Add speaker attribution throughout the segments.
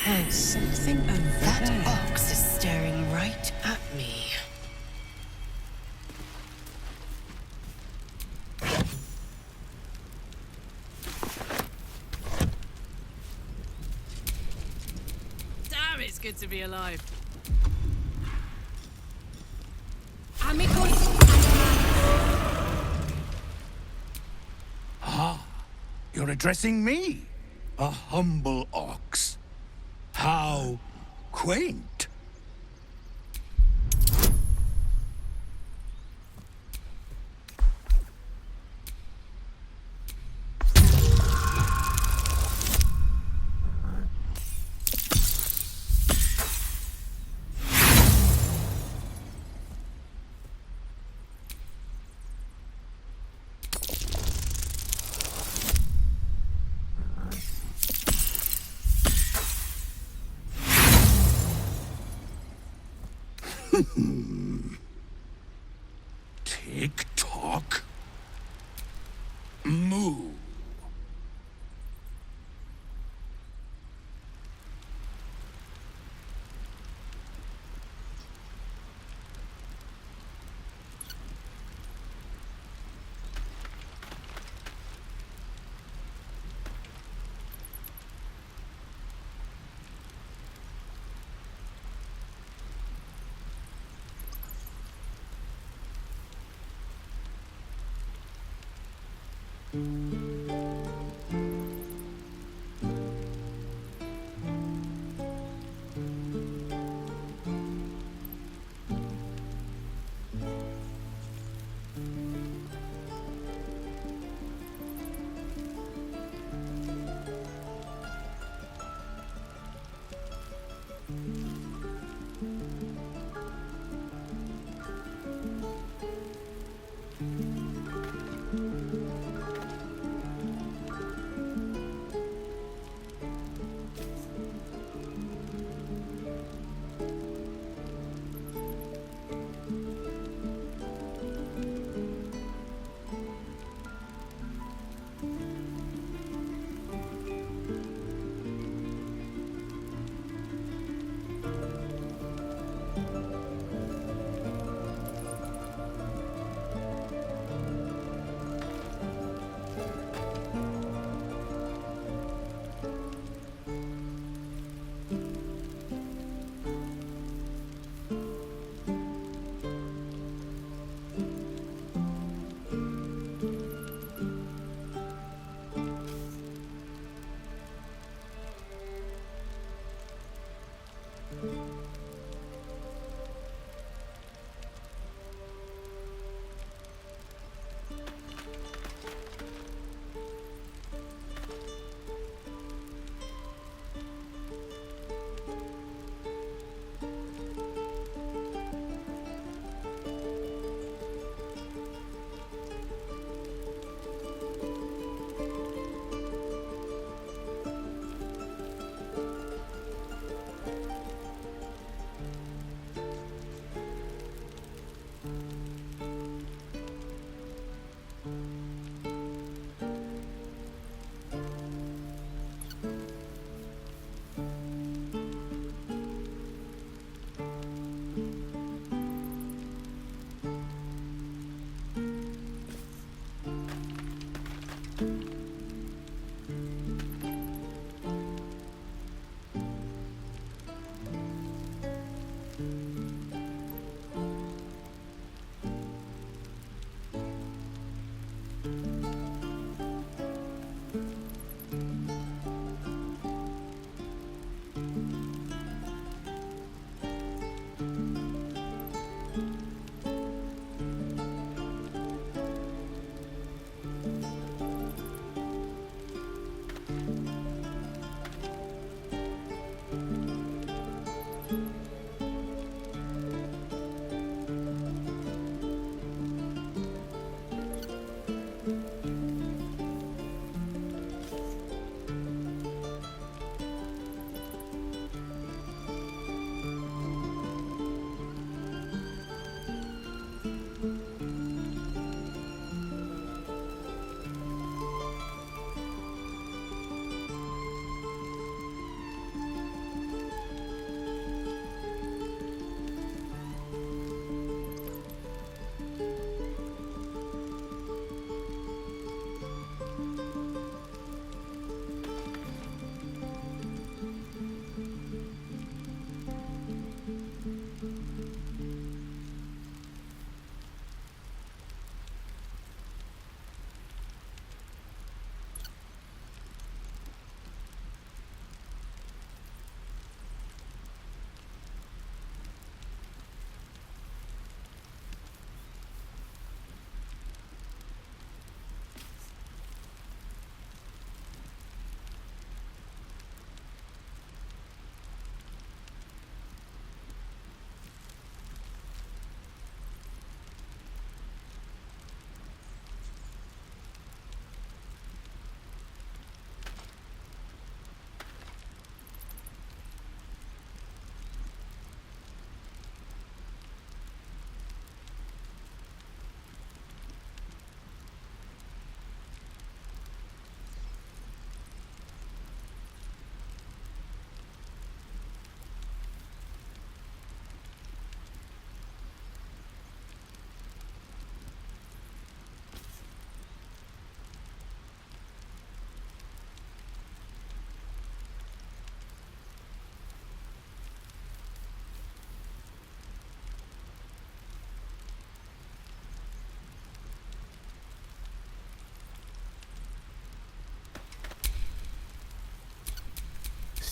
Speaker 1: There's something over
Speaker 2: That
Speaker 1: there.
Speaker 2: ox is staring right at me.
Speaker 3: Damn, it's good to be alive.
Speaker 1: Amigos.
Speaker 4: You're addressing me, a humble ox. How quaint. Tick-tock. Moo.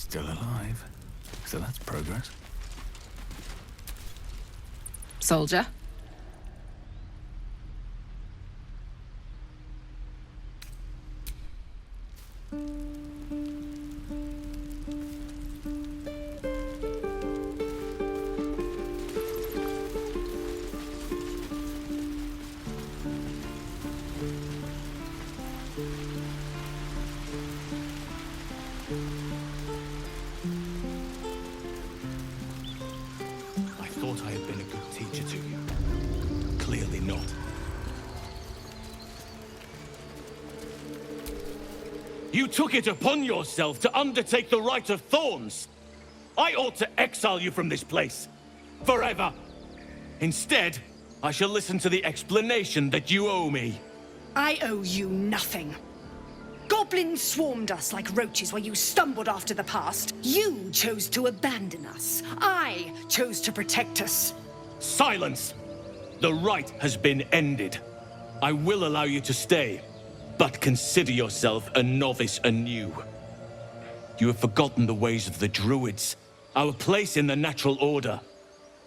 Speaker 4: Still alive. So that's progress.
Speaker 3: Soldier.
Speaker 4: I thought I had been a good teacher to you. Clearly not.
Speaker 1: You took it upon yourself to undertake the Rite of Thorns. I ought to exile you from this place. Forever. Instead, I shall listen to the explanation that you owe me.
Speaker 5: I owe you nothing. Goblins swarmed us like roaches while you stumbled after the past. You chose to abandon us. I chose to protect us.
Speaker 1: Silence! The rite has been ended. I will allow you to stay, but consider yourself a novice anew. You have forgotten the ways of the Druids, our place in the natural order.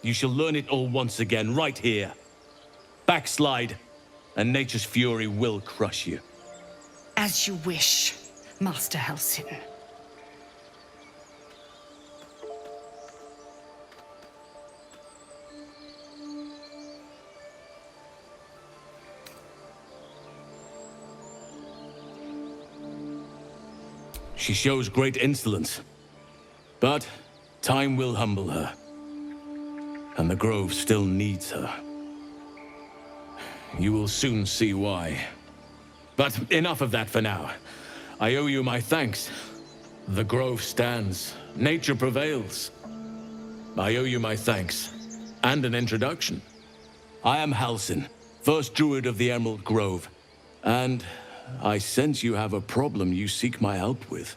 Speaker 1: You shall learn it all once again, right here. Backslide, and nature's fury will crush you.
Speaker 5: As you wish, Master Halsin.
Speaker 1: She shows great insolence, but time will humble her. And the Grove still needs her. You will soon see why. But enough of that for now. I owe you my thanks. The Grove stands. Nature prevails. I owe you my thanks. And an introduction. I am Halsin, first Druid of the Emerald Grove. And I sense you have a problem you seek my help with.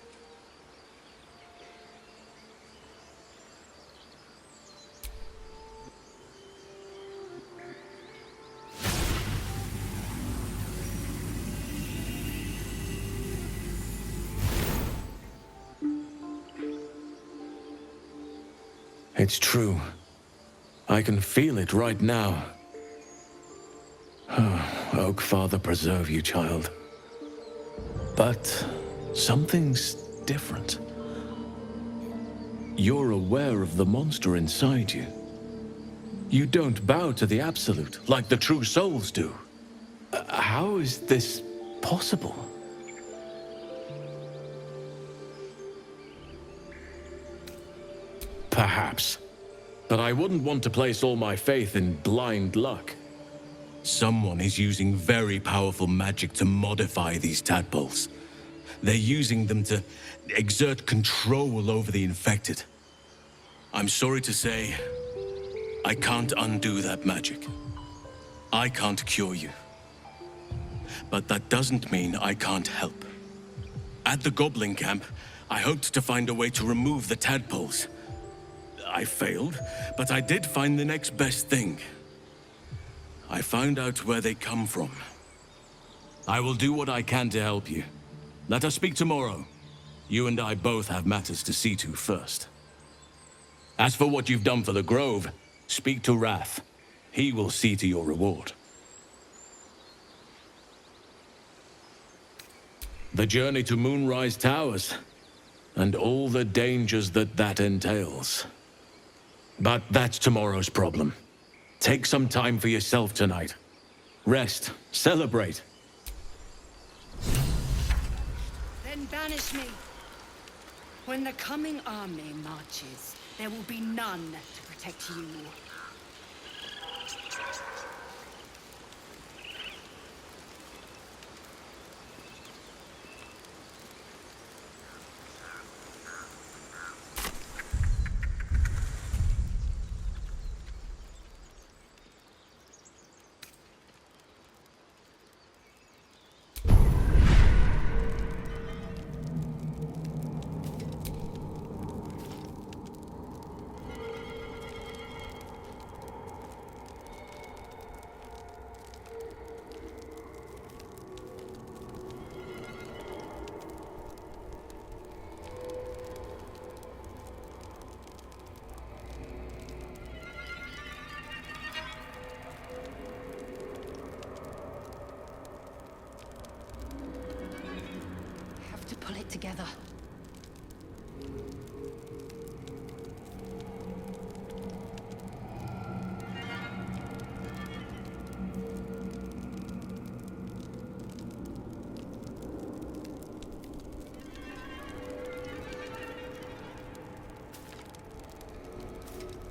Speaker 1: It's true. I can feel it right now. Oak Father preserve you, child. But something's different. You're aware of the monster inside you. You don't bow to the Absolute like the true souls do. How is this possible? Perhaps. But I wouldn't want to place all my faith in blind luck. Someone is using very powerful magic to modify these tadpoles. They're using them to exert control over the infected. I'm sorry to say, I can't undo that magic. I can't cure you. But that doesn't mean I can't help. At the Goblin camp, I hoped to find a way to remove the tadpoles. I failed, but I did find the next best thing. I found out where they come from. I will do what I can to help you. Let us speak tomorrow. You and I both have matters to see to first. As for what you've done for the Grove, speak to Wrath. He will see to your reward. The journey to Moonrise Towers, and all the dangers that entails. But that's tomorrow's problem. Take some time for yourself tonight. Rest, celebrate.
Speaker 5: Then banish me. When the coming army marches, there will be none to protect you. pull it together.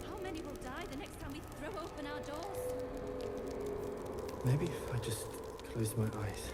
Speaker 6: How many will die the next time we throw open our doors?
Speaker 7: Maybe if I just close my eyes.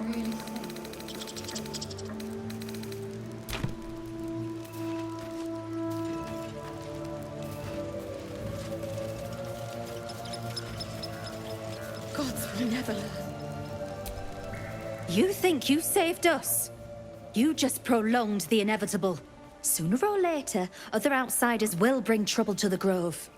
Speaker 6: Really thick. Gods will never learn.
Speaker 5: You think you saved us? You just prolonged the inevitable. Sooner or later, other outsiders will bring trouble to the Grove.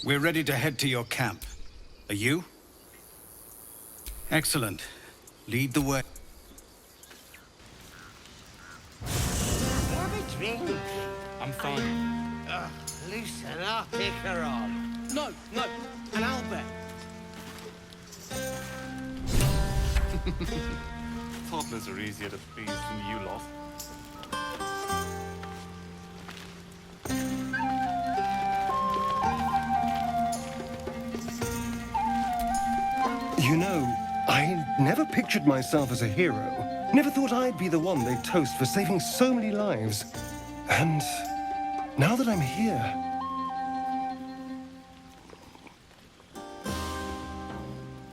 Speaker 4: We're ready to head to your camp. Are you? Excellent. Lead the way.
Speaker 8: Have a drink.
Speaker 7: I'm fine.
Speaker 8: Loosen up, Icaron.
Speaker 7: No,
Speaker 8: And Albert.
Speaker 7: toddlers are easier to please than you lot.
Speaker 9: You know, I never pictured myself as a hero. Never thought I'd be the one they'd toast for saving so many lives. And now that I'm here...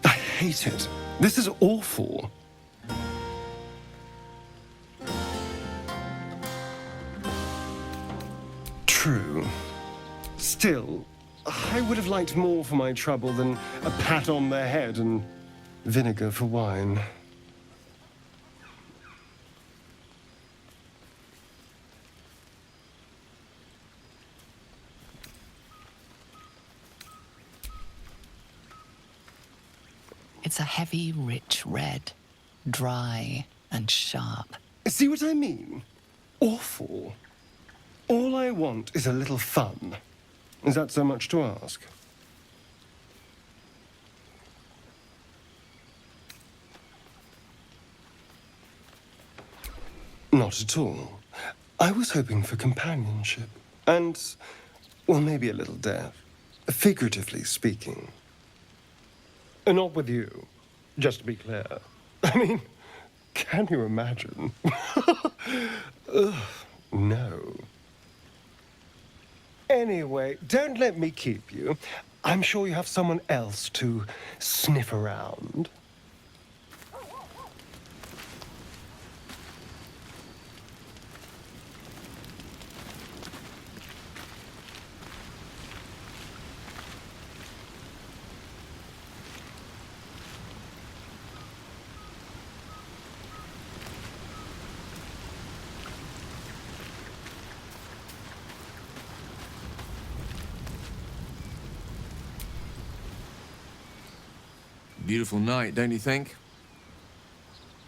Speaker 9: I hate it. This is awful. True. Still, I would have liked more for my trouble than a pat on the head and vinegar for wine.
Speaker 2: It's a heavy, rich red, dry and sharp.
Speaker 9: See what I mean? Awful. All I want is a little fun. Is that so much to ask? Not at all. I was hoping for companionship. And, well, maybe a little death. Figuratively speaking. Not with you, just to be clear. I mean, can you imagine? Ugh, no. Anyway, don't let me keep you. I'm sure you have someone else to sniff around.
Speaker 10: Beautiful night, don't you think?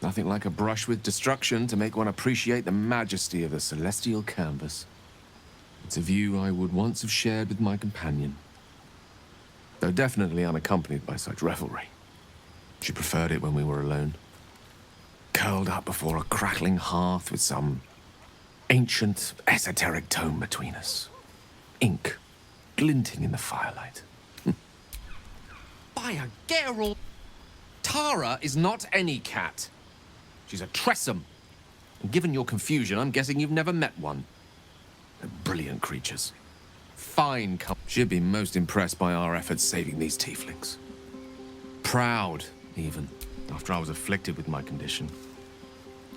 Speaker 10: Nothing like a brush with destruction to make one appreciate the majesty of a celestial canvas. It's a view I would once have shared with my companion, though definitely unaccompanied by such revelry. She preferred it when we were alone, curled up before a crackling hearth with some ancient, esoteric tome between us. Ink glinting in the firelight. By a Geralt! Tara is not any cat. She's a Tressum. And given your confusion, I'm guessing you've never met one. They're brilliant creatures. Fine She'd be most impressed by our efforts saving these tieflings. Proud, even, after I was afflicted with my condition.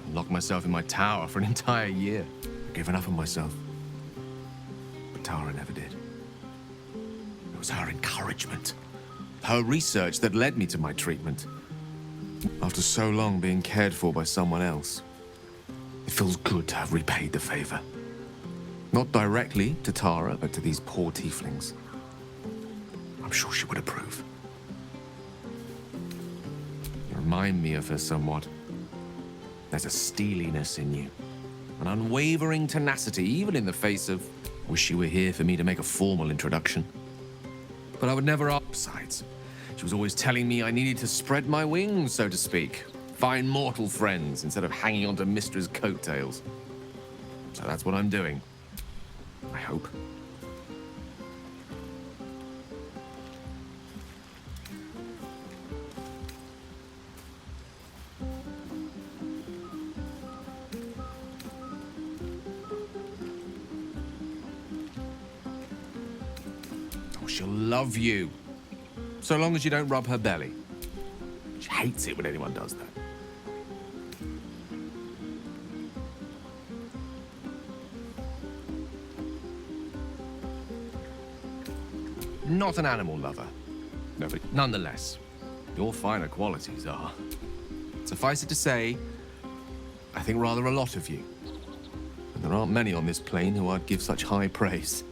Speaker 10: I locked myself in my tower for an entire year, given up on myself. But Tara never did. It was her encouragement, her research that led me to my treatment. After so long being cared for by someone else, it feels good to have repaid the favor. Not directly to Tara, but to these poor tieflings. I'm sure she would approve. You remind me of her somewhat. There's a steeliness in you, an unwavering tenacity, even in the face of, wish you were here for me to make a formal introduction. But I would never ask. Besides, she was always telling me I needed to spread my wings, so to speak. Find mortal friends instead of hanging onto Mistra's coattails. So that's what I'm doing. I hope. Oh, she'll love you. So long as you don't rub her belly. She hates it when anyone does that. Not an animal lover. No, but nonetheless, your finer qualities are. Suffice it to say, I think rather a lot of you. And there aren't many on this plane who I'd give such high praise.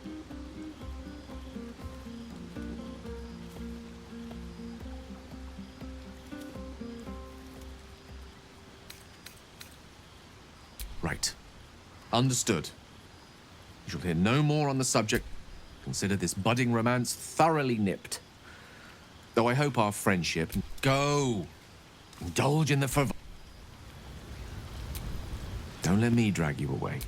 Speaker 10: Right. Understood. You shall hear no more on the subject. Consider this budding romance thoroughly nipped. Though I hope our friendship... Go! Indulge in the Don't let me drag you away.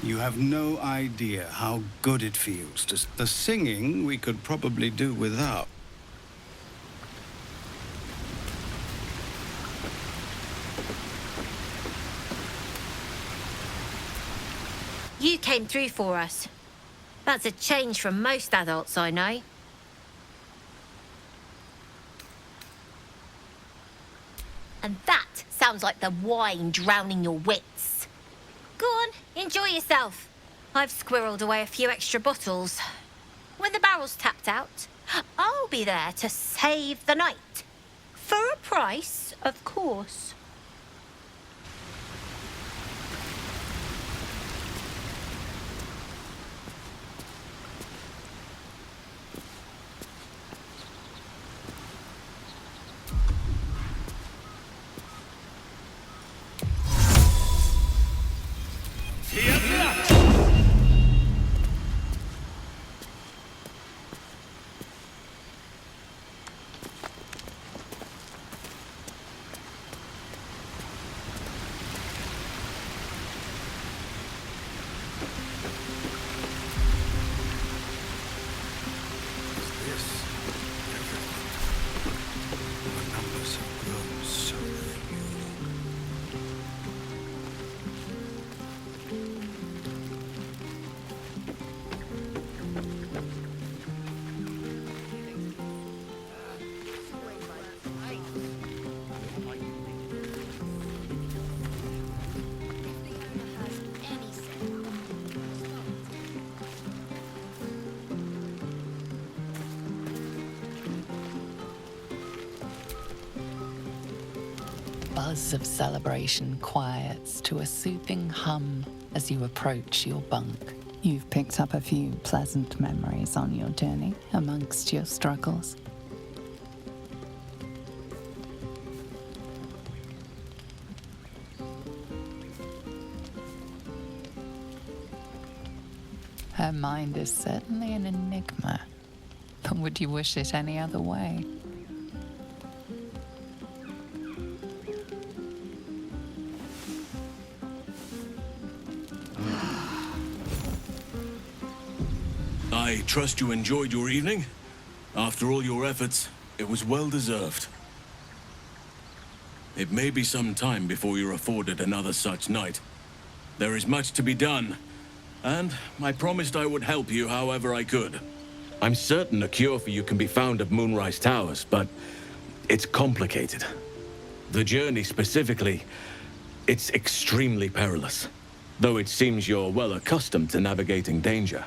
Speaker 11: You have no idea how good it feels. The singing we could probably do without.
Speaker 6: You came through for us. That's a change from most adults I know. And that sounds like the wine drowning your wits. Go on, enjoy yourself. I've squirreled away a few extra bottles. When the barrel's tapped out, I'll be there to save the night. For a price, of course.
Speaker 11: Is this everything? The numbers have grown so few.
Speaker 2: Buzz of celebration quiets to a soothing hum as you approach your bunk. You've picked up a few pleasant memories on your journey amongst your struggles. Her mind is certainly an enigma, but would you wish it any other way?
Speaker 1: I trust you enjoyed your evening. After all your efforts, it was well deserved. It may be some time before you're afforded another such night. There is much to be done, and I promised I would help you however I could. I'm certain a cure for you can be found at Moonrise Towers, but it's complicated. The journey specifically, it's extremely perilous, though it seems you're well accustomed to navigating danger.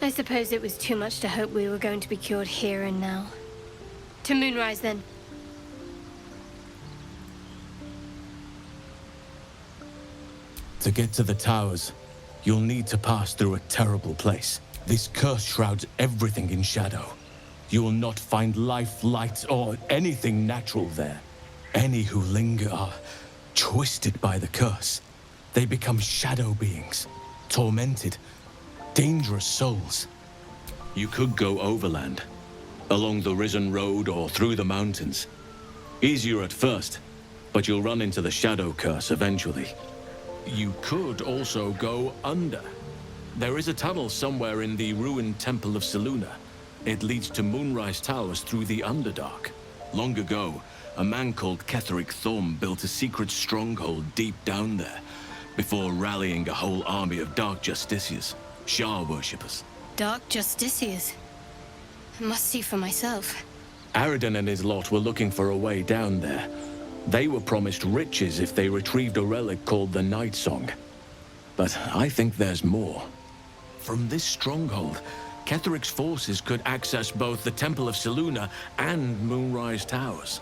Speaker 12: I suppose it was too much to hope we were going to be cured here and now. To Moonrise, then.
Speaker 1: To get to the towers, you'll need to pass through a terrible place. This curse shrouds everything in shadow. You will not find life, light, or anything natural there. Any who linger are twisted by the curse. They become shadow beings, tormented, dangerous souls. You could go overland, along the Risen Road or through the mountains. Easier at first, but you'll run into the shadow curse eventually. You could also go under. There is a tunnel somewhere in the ruined Temple of Selûne. It leads to Moonrise Towers through the Underdark. Long ago, a man called Ketheric Thorm built a secret stronghold deep down there, before rallying a whole army of Dark Justiciars, Shah worshippers.
Speaker 12: Dark Justiciars. I must see for myself.
Speaker 1: Aradin and his lot were looking for a way down there. They were promised riches if they retrieved a relic called the Night Song. But I think there's more. From this stronghold, Ketheric's forces could access both the Temple of Selûne and Moonrise Towers.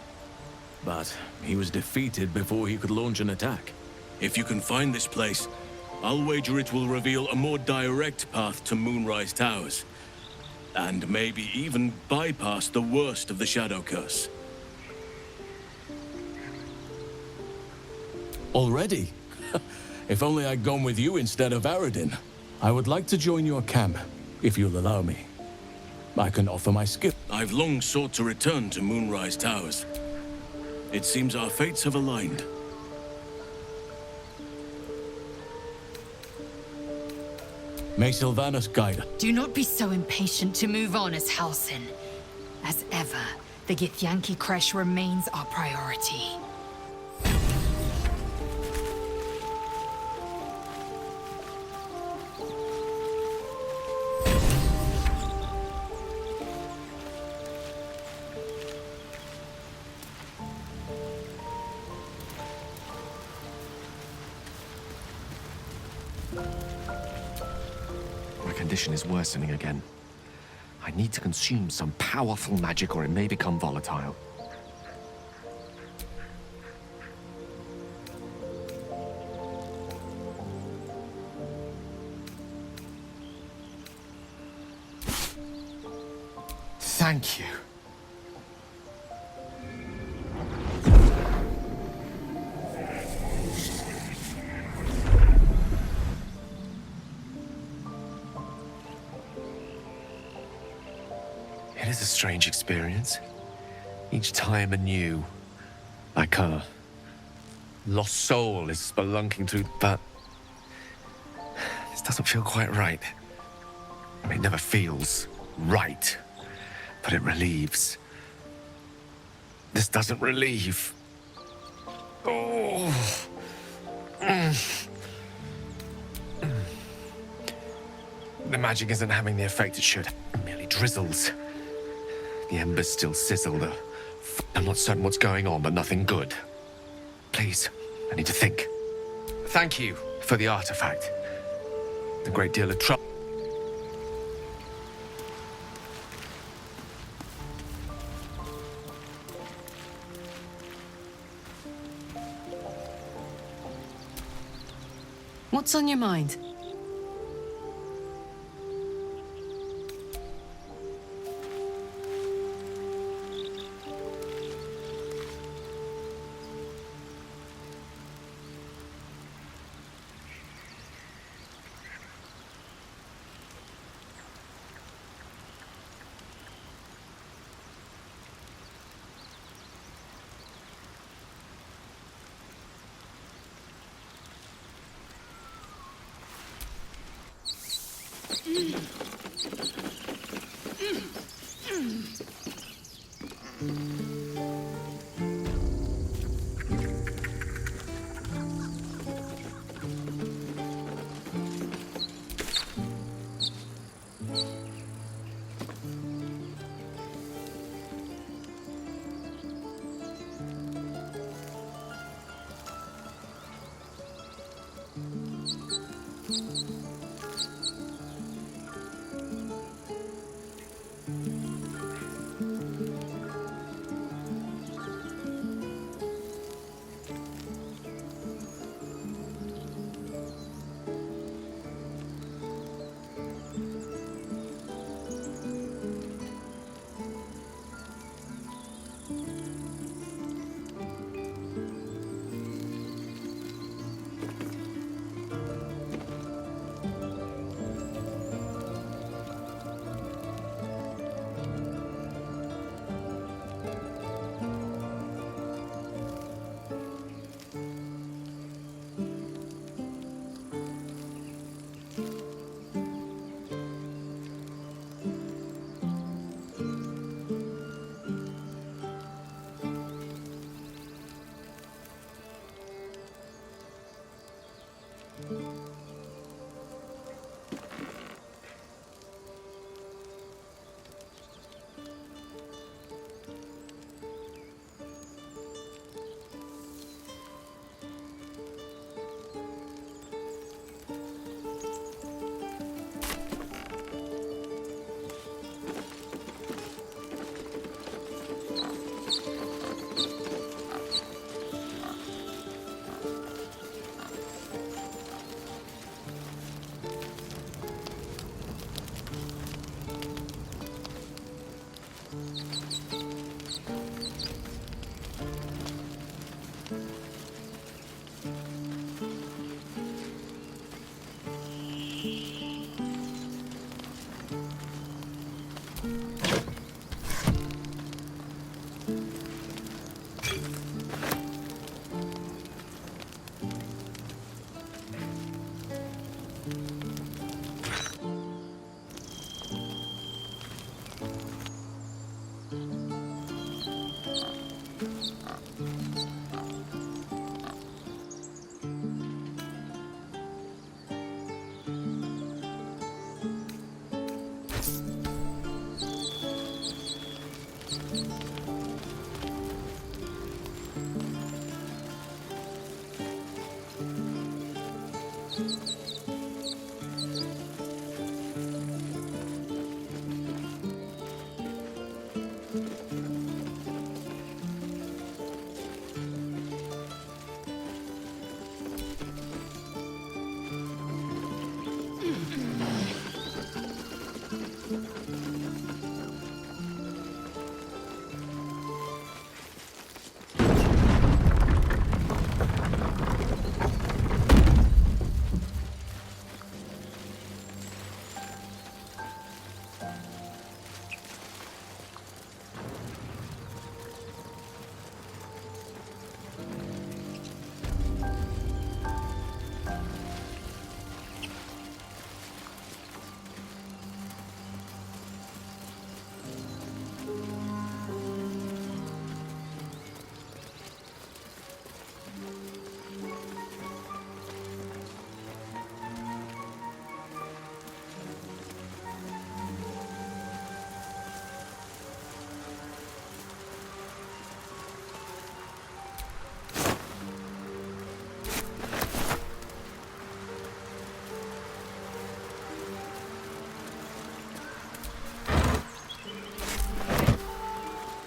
Speaker 1: But he was defeated before he could launch an attack. If you can find this place, I'll wager it will reveal a more direct path to Moonrise Towers. And maybe even bypass the worst of the Shadow Curse. Already? If only I'd gone with you instead of Aradin. I would like to join your camp, if you'll allow me. I can offer my skill. I've long sought to return to Moonrise Towers. It seems our fates have aligned. May Sylvanas guide us.
Speaker 13: Do not be so impatient to move on as Halsin. As ever, the Githyanki Kresh remains our priority.
Speaker 10: condition is worsening again. I need to consume some powerful magic or it may become volatile. Thank you. It is a strange experience. Each time anew. Like a lost soul is spelunking through, but this doesn't feel quite right. It never feels right, but it relieves. This doesn't relieve. Oh. The magic isn't having the effect it should. It merely drizzles. The embers still sizzle. I'm not certain what's going on, but nothing good. Please, I need to think. Thank you for the artifact. A great deal of trouble.
Speaker 3: What's on your mind?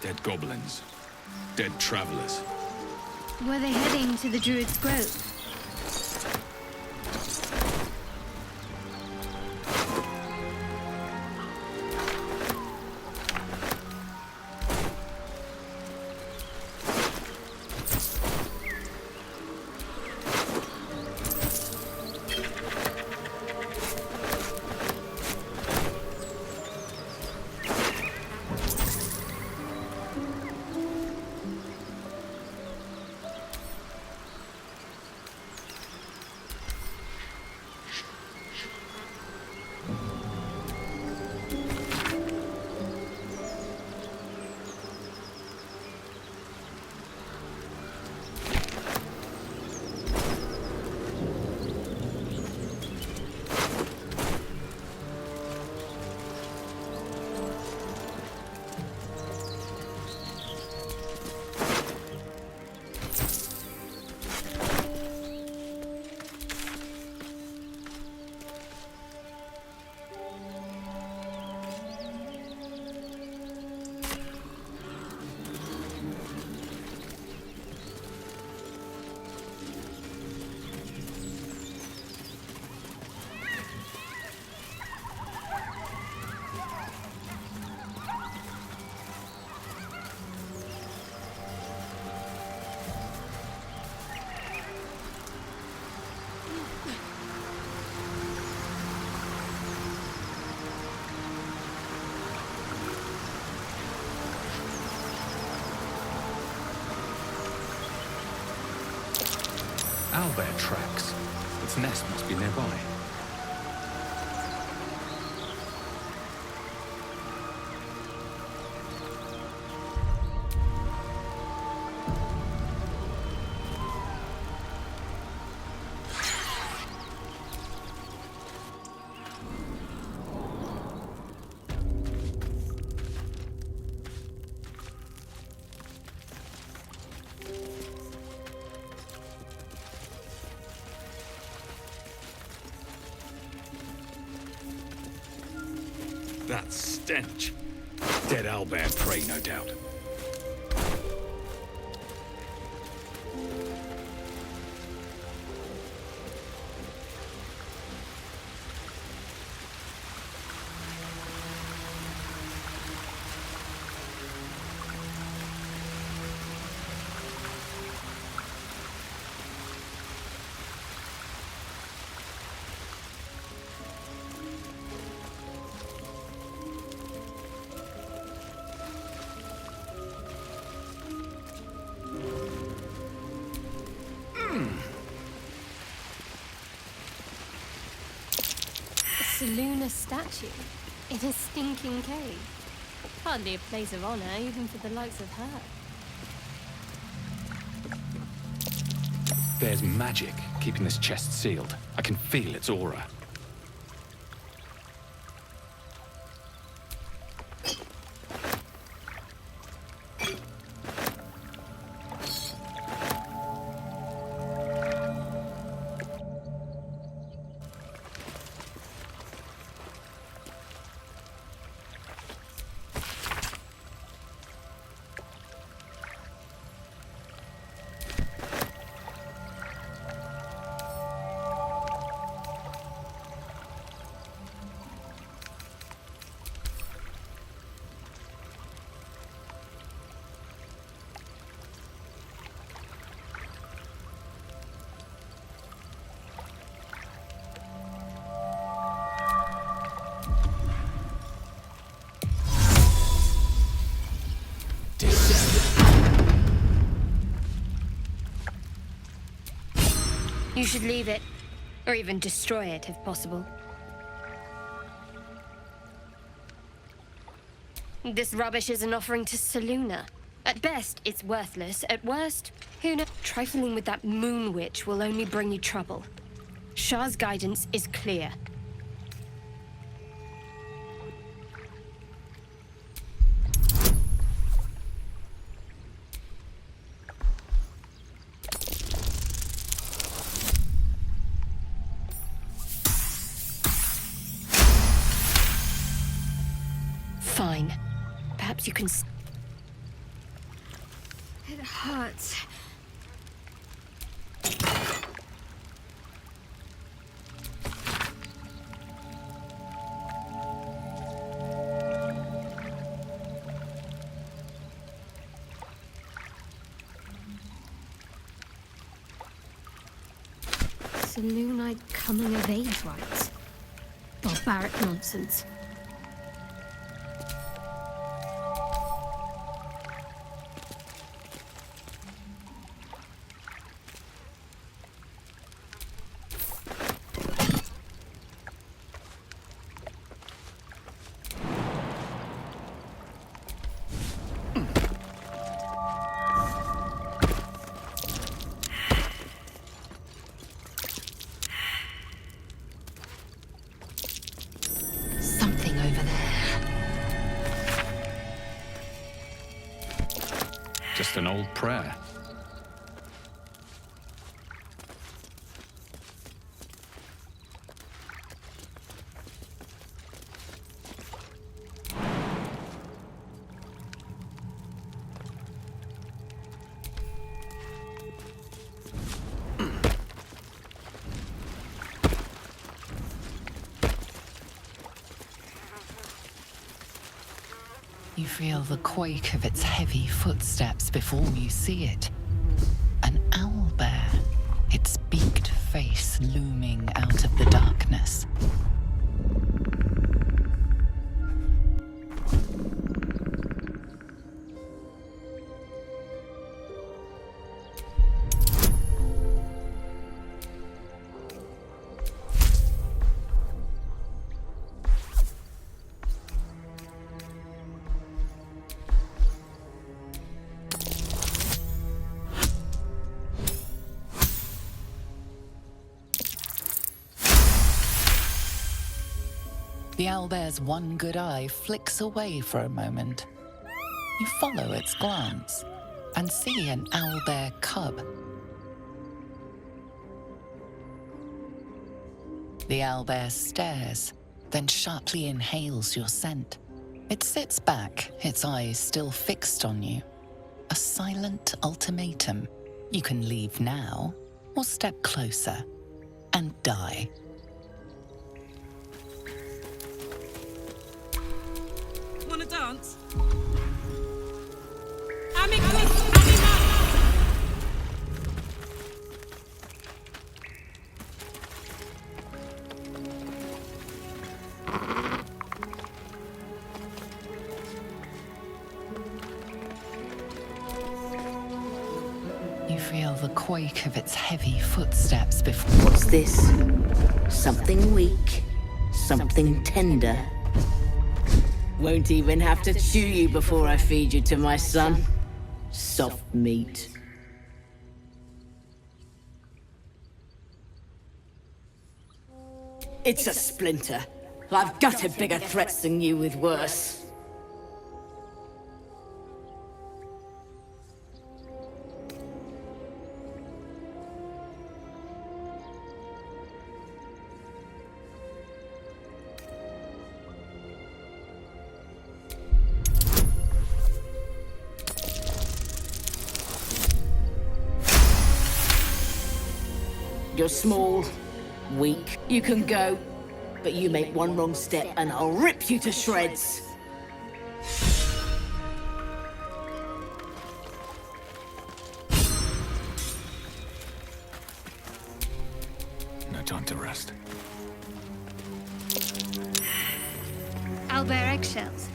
Speaker 1: Dead goblins. Dead travelers.
Speaker 12: Were they heading to the Druid's Grove?
Speaker 4: Owlbear tracks. Its nest must be nearby. That stench. Dead owlbear prey, no doubt.
Speaker 12: Seluna statue in a stinking cave. Hardly a place of honor, even for the likes of her.
Speaker 4: There's magic keeping this chest sealed. I can feel its aura.
Speaker 12: You should leave it, or even destroy it if possible. This rubbish is an offering to Seluna. At best, it's worthless. At worst, who knows? Trifling with that moon witch will only bring you trouble. Shah's guidance is clear. Fine. Perhaps you can... It hurts. Selûnite coming of age rites. Barbaric nonsense.
Speaker 2: Something over there.
Speaker 14: Just an old prayer.
Speaker 2: You feel the quake of its heavy footsteps before you see it. An owlbear, its beaked face looming out of the darkness. The owlbear's one good eye flicks away for a moment. You follow its glance and see an owlbear cub. The owlbear stares, then sharply inhales your scent. It sits back, its eyes still fixed on you. A silent ultimatum. You can leave now, or step closer and die.
Speaker 3: Wanna dance?
Speaker 2: You feel the quake of its heavy footsteps before.
Speaker 15: What's this? Something weak, something tender. Won't even have to chew you before I feed you to my son. Soft meat. It's a splinter. I've gutted bigger threats than you with worse. You're small, weak. You can go, but you make one wrong step and I'll rip you to shreds.
Speaker 14: No time to rest.
Speaker 12: Owlbear eggshells.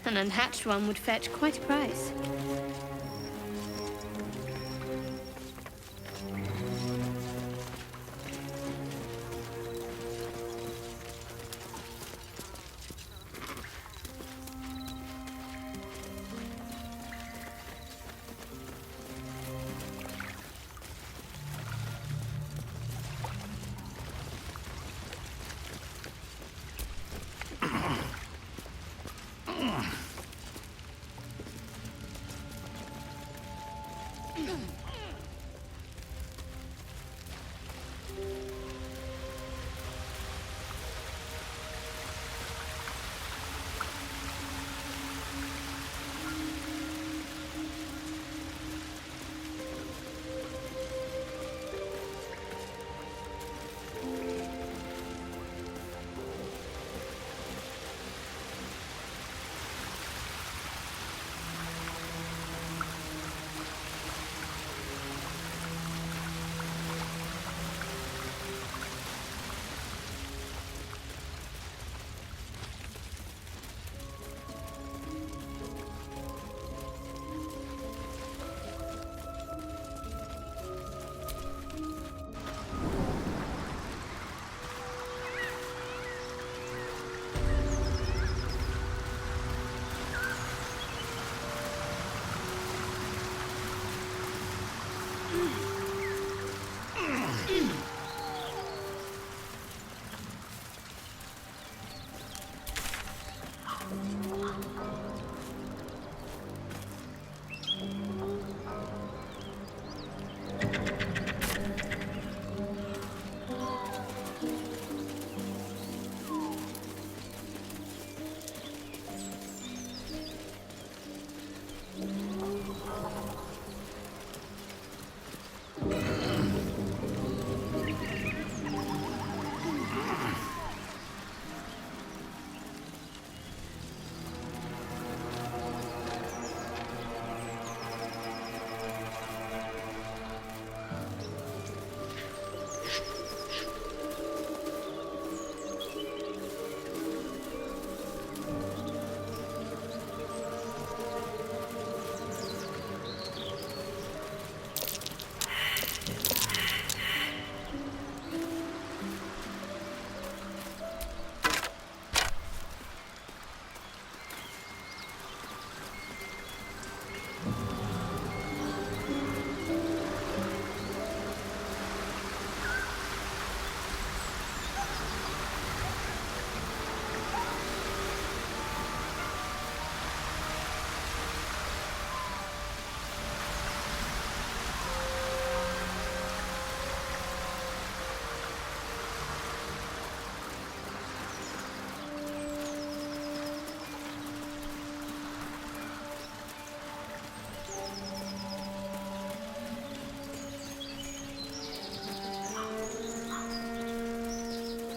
Speaker 12: An unhatched one would fetch quite a price.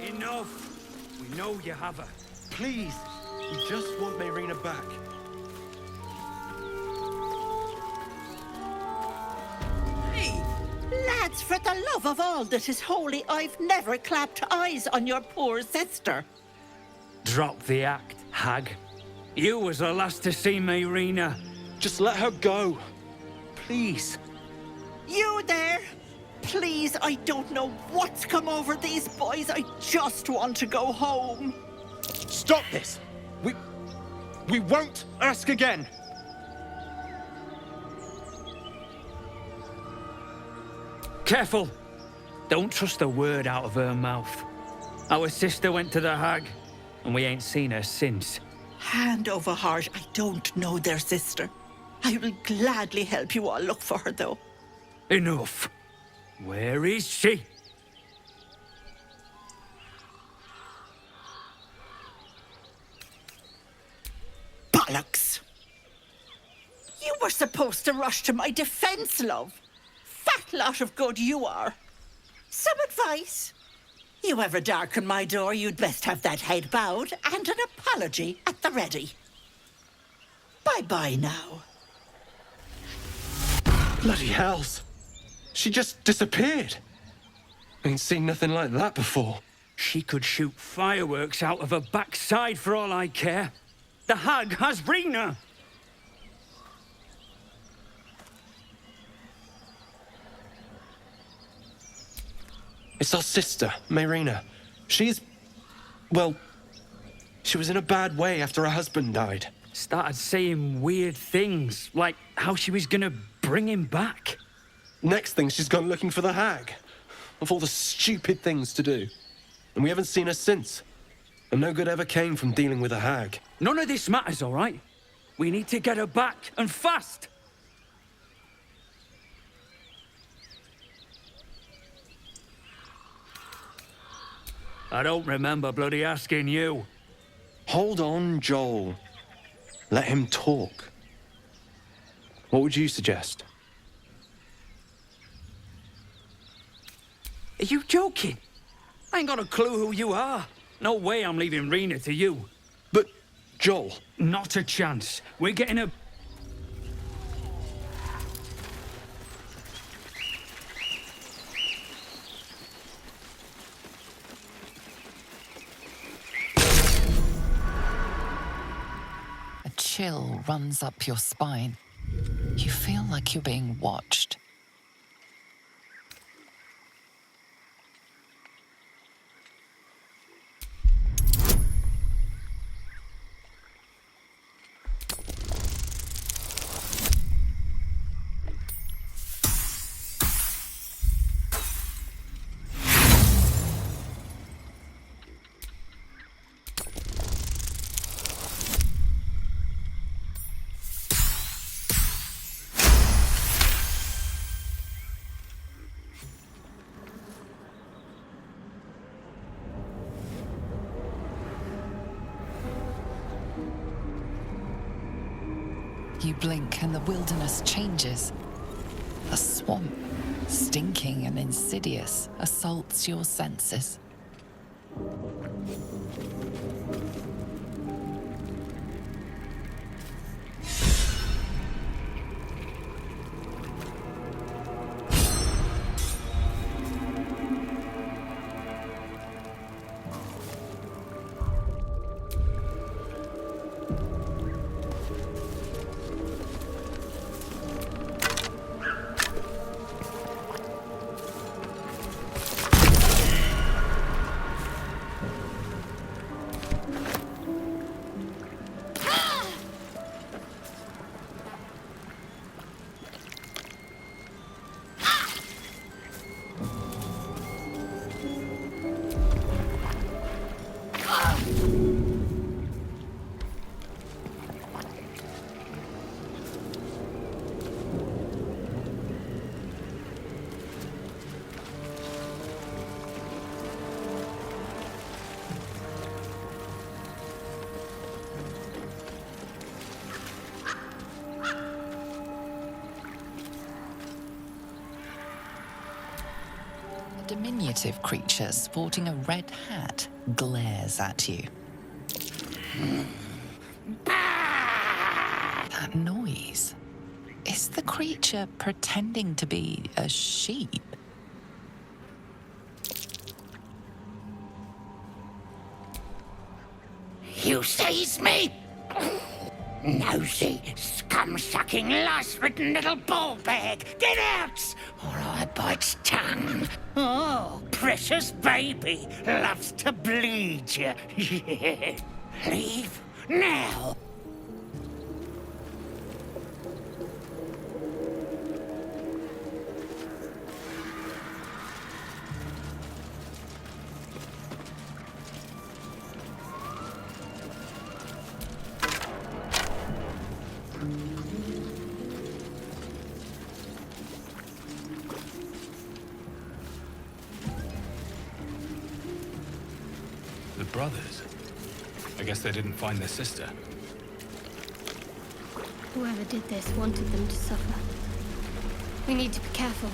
Speaker 8: Enough! We know you have her.
Speaker 4: Please, we just want Mayrina back.
Speaker 15: Hey, lads, for the love of all that is holy, I've never clapped eyes on your poor sister.
Speaker 8: Drop the act, hag. You was the last to see Mayrina.
Speaker 4: Just let her go. Please.
Speaker 15: You there? Please, I don't know what's come over these boys. I just want to go home.
Speaker 4: Stop this! We won't ask again!
Speaker 8: Careful! Don't trust a word out of her mouth. Our sister went to the hag, and we ain't seen her since.
Speaker 15: Hand over heart, I don't know their sister. I will gladly help you all look for her, though.
Speaker 8: Enough. Where is she?
Speaker 15: Bollocks! You were supposed to rush to my defense, love. Fat lot of good you are. Some advice? You ever darken my door, you'd best have that head bowed and an apology at the ready. Bye-bye now.
Speaker 4: Bloody hells. She just disappeared. Ain't seen nothing like that before.
Speaker 8: She could shoot fireworks out of her backside for all I care. The hag has Rena.
Speaker 4: It's our sister, Mayrina. She's... well... she was in a bad way after her husband died.
Speaker 8: Started saying weird things, like how she was gonna bring him back.
Speaker 4: Next thing, she's gone looking for the hag. Of all the stupid things to do. And we haven't seen her since. And no good ever came from dealing with a hag.
Speaker 8: None of this matters, all right? We need to get her back, and fast! I don't remember bloody asking you.
Speaker 4: Hold on, Joel. Let him talk. What would you suggest?
Speaker 8: Are you joking? I ain't got a clue who you are. No way I'm leaving Rena to you.
Speaker 4: But, Joel...
Speaker 8: Not a chance. We're getting a...
Speaker 2: A chill runs up your spine. You feel like you're being watched. You blink and the wilderness changes. A swamp, stinking and insidious, assaults your senses. A diminutive creature sporting a red hat glares at you. That noise. Is the creature pretending to be a sheep?
Speaker 16: You seize me? Nosy, scum-sucking, lice-ridden little ball bag! Get out, or I bite's tongue! Oh, precious baby loves to bleed you. Leave now.
Speaker 14: The brothers. I guess they didn't find their sister.
Speaker 12: Whoever did this wanted them to suffer. We need to be careful.